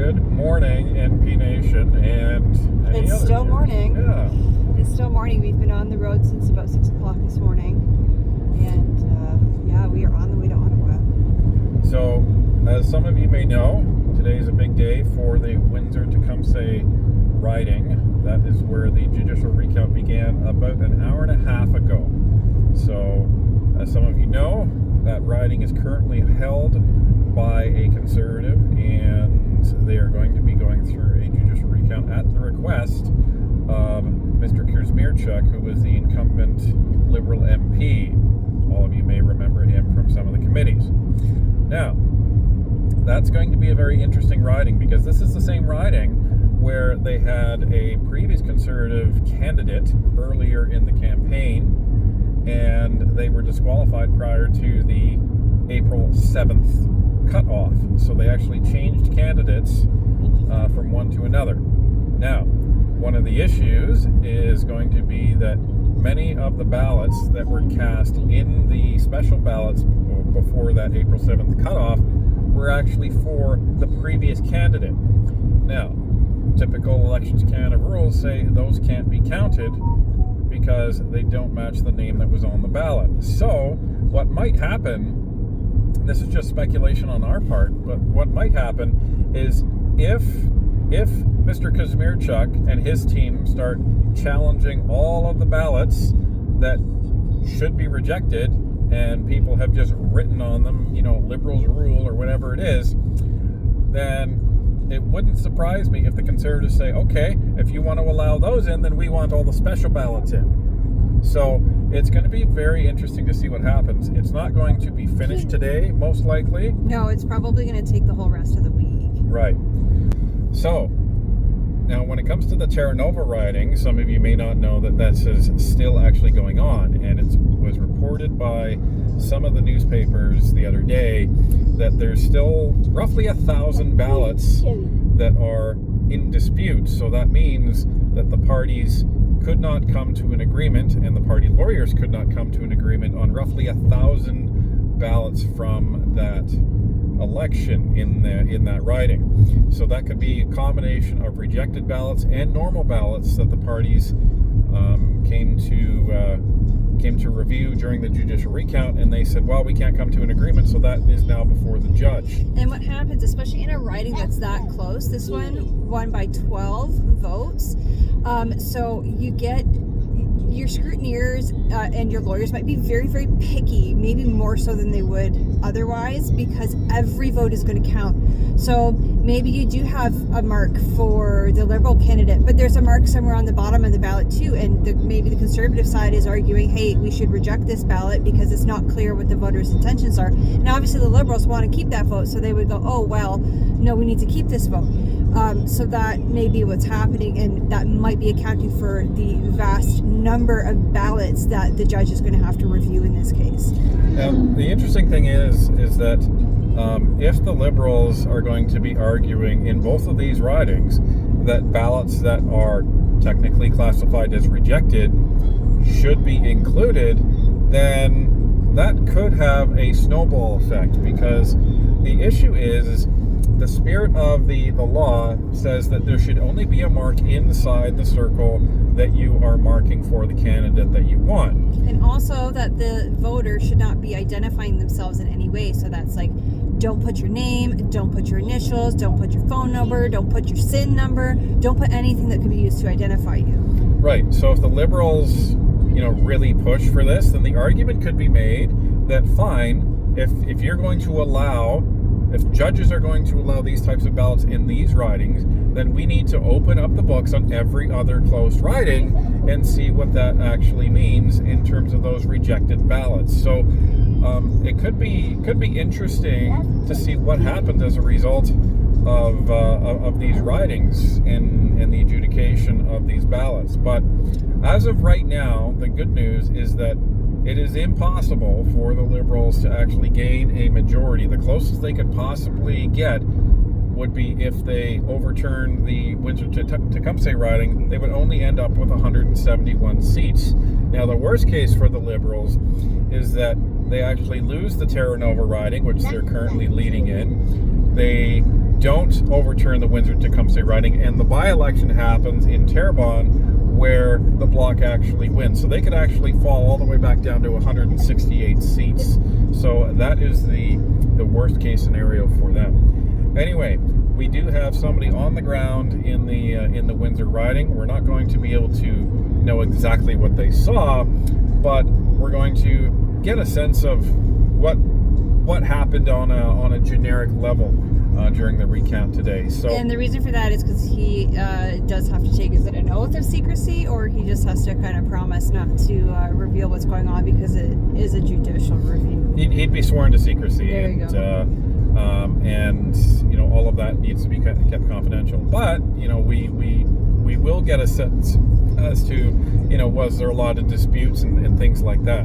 Good morning, NP Nation, and it's still morning. Yeah. It's still morning. We've been on the road since about 6 o'clock this morning, and we are on the way to Ottawa. So, as some of you may know, today is a big day for the Windsor-Tecumseh riding. That is where the judicial recount began about an hour and a half ago. So, as some of you know, that riding is currently held by a Conservative, and they are going to be going through a judicial recount at the request of Mr. Kazmierczuk, who was the incumbent Liberal MP. All of you may remember him from some of the committees. Now, that's going to be a very interesting riding, because this is the same riding where they had a previous Conservative candidate earlier in the campaign, and they were disqualified prior to the April 7th cutoff. So they actually changed candidates from one to another. Now, one of the issues is going to be that many of the ballots that were cast in the special ballots before that April 7th cutoff were actually for the previous candidate. Now, typical Elections Canada rules say those can't be counted because they don't match the name that was on the ballot. So, what might happen, this is just speculation on our part, but what might happen is if Mr. Kazmierczuk and his team start challenging all of the ballots that should be rejected, and people have just written on them, Liberals rule or whatever it is, then it wouldn't surprise me if the Conservatives say, okay, if you want to allow those in, then we want all the special ballots in. So it's going to be very interesting to see what happens. It's not going to be finished today, most likely. No, it's probably going to take the whole rest of the week. Right. So, now when it comes to the Terra Nova riding, some of you may not know that that's still actually going on, and it was reported by some of the newspapers the other day that there's still roughly 1,000 ballots that are in dispute. So that means that the parties could not come to an agreement, and the party lawyers could not come to an agreement on roughly 1,000 ballots from that election in that riding. So that could be a combination of rejected ballots and normal ballots that the parties came to review during the judicial recount, and they said, well, we can't come to an agreement, so that is now before the judge. And what happens, especially in a riding that's that close, this one won by 12 votes, so you get your scrutineers and your lawyers might be very, very picky, maybe more so than they would otherwise, because every vote is going to count. So maybe you do have a mark for the Liberal candidate, but there's a mark somewhere on the bottom of the ballot too, and maybe the Conservative side is arguing, hey, we should reject this ballot because it's not clear what the voters' intentions are. Now, obviously the Liberals want to keep that vote, so they would go, oh, well, no, we need to keep this vote. So that may be what's happening, and that might be accounting for the vast number of ballots that the judge is going to have to review in this case. The interesting thing is that if the Liberals are going to be arguing in both of these ridings that ballots that are technically classified as rejected should be included, then that could have a snowball effect, because the issue is the spirit of the law says that there should only be a mark inside the circle that you are marking for the candidate that you want. And also that the voter should not be identifying themselves in any way. So that's like, don't put your name, don't put your initials, don't put your phone number, don't put your SIN number, don't put anything that could be used to identify you. Right. So if the Liberals, really push for this, then the argument could be made that fine, if you're going to allow, if judges are going to allow these types of ballots in these ridings, then we need to open up the books on every other closed riding and see what that actually means in terms of those rejected ballots. So it could be interesting to see what happens as a result of these ridings and the adjudication of these ballots. But as of right now, the good news is that it is impossible for the Liberals to actually gain a majority. The closest they could possibly get would be if they overturn the Windsor-Tecumseh riding, they would only end up with 171 seats. Now, the worst case for the Liberals is that they actually lose the Terra Nova riding, which they're currently leading in. They don't overturn the Windsor-Tecumseh riding, and the by-election happens in Terrebonne, where the Bloc actually wins. So they could actually fall all the way back down to 168 seats. So that is the worst case scenario for them. Anyway, we do have somebody on the ground in the Windsor riding. We're not going to be able to know exactly what they saw, but we're going to get a sense of what happened on a generic level during the recount today. So, and the reason for that is because he does have to take, is it an oath of secrecy, or he just has to kind of promise not to reveal what's going on because it is a judicial review. He'd be sworn to secrecy. There you go. And all of that needs to be kept confidential. But we will get a sense as to was there a lot of disputes and things like that.